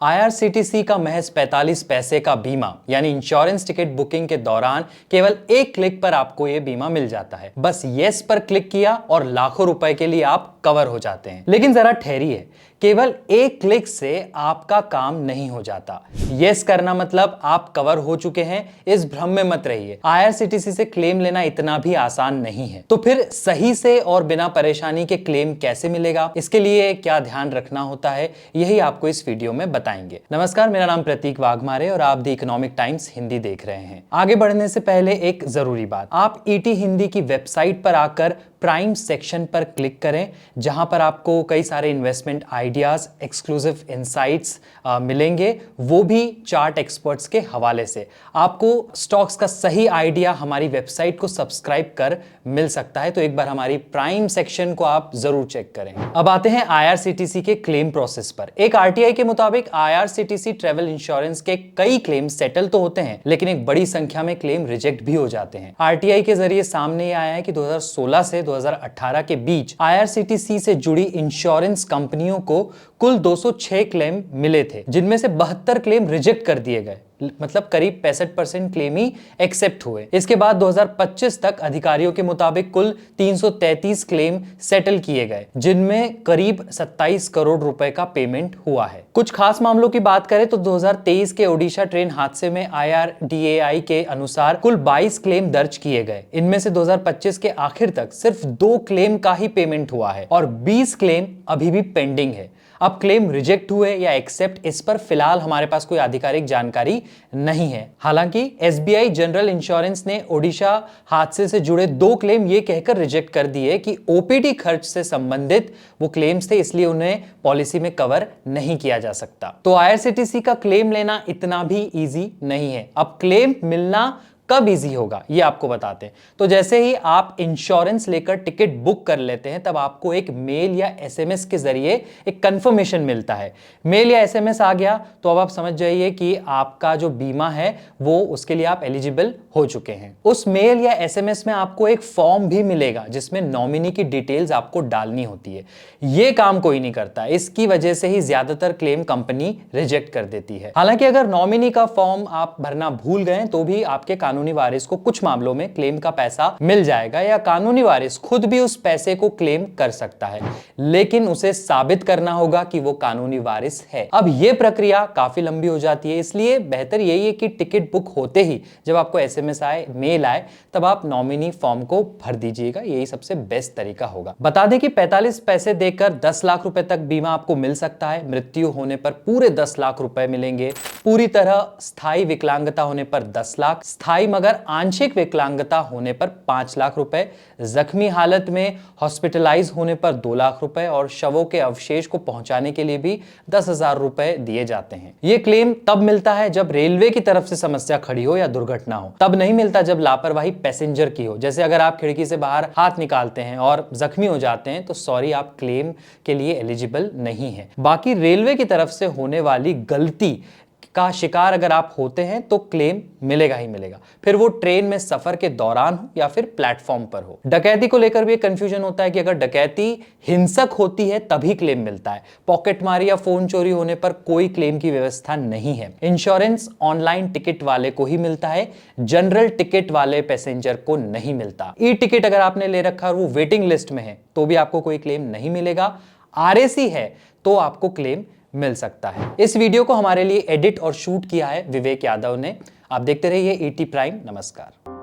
IRCTC का महज 45 पैसे का बीमा यानी इंश्योरेंस टिकट बुकिंग के दौरान केवल एक क्लिक पर आपको यह बीमा मिल जाता है। बस येस पर क्लिक किया और लाखों रुपए के लिए आप कवर हो जाते हैं। लेकिन जरा ठहरिए, केवल एक क्लिक से आपका काम नहीं हो जाता। येस करना मतलब आप कवर हो चुके हैं, इस भ्रम में मत रहिए। IRCTC से क्लेम लेना इतना भी आसान नहीं है। तो फिर सही से और बिना परेशानी के क्लेम कैसे मिलेगा, इसके लिए क्या ध्यान रखना होता है, यही आपको इस वीडियो में बताएंगे। नमस्कार, मेरा नाम प्रतीक वाघमारे और आप द इकोनॉमिक टाइम्स हिंदी देख रहे हैं। आगे बढ़ने से पहले एक जरूरी बात, आप ईटी हिंदी की वेबसाइट पर आकर प्राइम सेक्शन पर क्लिक करें, जहां पर आपको कई सारे इन्वेस्टमेंट आइडियाज, एक्सक्लूसिव इनसाइट्स मिलेंगे, वो भी चार्ट एक्सपर्ट्स के हवाले से। आपको स्टॉक्स का सही आइडिया हमारी वेबसाइट को सब्सक्राइब कर मिल सकता है, तो एक बार हमारी प्राइम सेक्शन को आप जरूर चेक करें। अब आते हैं IRCTC के क्लेम प्रोसेस पर। एक RTI के मुताबिक IRCTC ट्रेवल इंश्योरेंस के कई क्लेम सेटल तो होते हैं, लेकिन एक बड़ी संख्या में क्लेम रिजेक्ट भी हो जाते हैं। RTI के जरिए सामने आया है कि 2016 से 2018 के बीच IRCTC से जुड़ी इंश्योरेंस कंपनियों को कुल 206 क्लेम मिले थे, जिनमें से 72 क्लेम रिजेक्ट कर दिए गए, मतलब करीब 65% क्लेम ही एक्सेप्ट हुए। इसके बाद 2025 तक अधिकारियों के मुताबिक कुल 333 क्लेम सेटल किए गए, जिनमें करीब 27 करोड़ रुपए का पेमेंट हुआ है। कुछ खास मामलों की बात करें तो 2023 के ओडिशा ट्रेन हादसे में IRDAI के अनुसार कुल 22 क्लेम दर्ज किए गए। इनमें से 2025 के आखिर तक सिर्फ 2 क्लेम का ही पेमेंट हुआ है और 20 क्लेम अभी भी पेंडिंग है। अब क्लेम रिजेक्ट हुए या एक्सेप्ट, इस पर फिलहाल हमारे पास कोई आधिकारिक जानकारी नहीं है। हालांकि SBI जनरल इंश्योरेंस ने ओडिशा हादसे से जुड़े 2 क्लेम ये कहकर रिजेक्ट कर दिए कि OPD खर्च से संबंधित वो क्लेम्स थे, इसलिए उन्हें पॉलिसी में कवर नहीं किया जा सकता। तो IRCTC का क्लेम लेना इतना भी इजी नहीं है। अब क्लेम मिलना कब इजी होगा ये आपको बताते हैं। तो जैसे ही आप इंश्योरेंस लेकर टिकट बुक कर लेते हैं, तब आपको एक मेल या SMS के जरिए एक कंफर्मेशन मिलता है। मेल या SMS आ गया तो अब आप समझ जाइए कि आपका जो बीमा है वो उसके लिए आप एलिजिबल हो चुके हैं। उस मेल या SMS में आपको एक फॉर्म भी मिलेगा जिसमें नॉमिनी की डिटेल्स आपको डालनी होती है। ये काम कोई नहीं करता, इसकी वजह से ही ज्यादातर क्लेम कंपनी रिजेक्ट कर देती है। हालांकि अगर नॉमिनी का फॉर्म आप भरना भूल गए तो भी आपके कानूनी वारिस को कुछ मामलों में क्लेम का पैसा मिल जाएगा, या कानूनी वारिस खुद भी उस पैसे को क्लेम कर सकता है, लेकिन उसे साबित करना होगा कि वो कानूनी वारिस है। अब यह प्रक्रिया काफी लंबी हो जाती है, इसलिए बेहतर यही है कि टिकट बुक होते ही जब आपको SMS आए, मेल आए, तब आप नॉमिनी फॉर्म को भर दीजिएगा। यही सबसे बेस्ट तरीका होगा। बता दें कि 45 पैसे देकर 10 लाख रुपए तक बीमा आपको मिल सकता है। मृत्यु होने पर पूरे 10 लाख रुपए मिलेंगे। पूरी तरह स्थायी विकलांगता होने पर 10 लाख, स्थायी मगर आंशिक विकलांगता होने पर 5 लाख रुपए, जख्मी हालत में हॉस्पिटलाइज होने पर 2 लाख रुपए और शवों के अवशेष को पहुंचाने के लिए भी 10,000 रुपए दिए जाते हैं। यह क्लेम तब मिलता है जब रेलवे की तरफ से समस्या खड़ी हो या दुर्घटना हो। तब नहीं मिलता जब लापरवाही पैसेंजर की हो। जैसे अगर आप खिड़की से बाहर हाथ निकालते हैं और जख्मी हो जाते हैं तो सॉरी, आप क्लेम के लिए एलिजिबल नहीं है। बाकी रेलवे की तरफ से होने वाली गलती का शिकार अगर आप होते हैं तो क्लेम मिलेगा ही मिलेगा, फिर वो ट्रेन में सफर के दौरान हो या फिर प्लेटफॉर्म पर हो। डकैती को लेकर भी कंफ्यूजन होता है कि अगर डकैती हिंसक होती है तभी क्लेम मिलता है। पॉकेटमारी या फोन चोरी होने पर कोई क्लेम की व्यवस्था नहीं है। इंश्योरेंस ऑनलाइन टिकट वाले को ही मिलता है, जनरल टिकट वाले पैसेंजर को नहीं मिलता। ई टिकट अगर आपने ले रखा और वो वेटिंग लिस्ट में है तो भी आपको कोई क्लेम नहीं मिलेगा। RAC है तो आपको क्लेम मिल सकता है। इस वीडियो को हमारे लिए एडिट और शूट किया है विवेक यादव ने। आप देखते रहिए ET प्राइम। नमस्कार।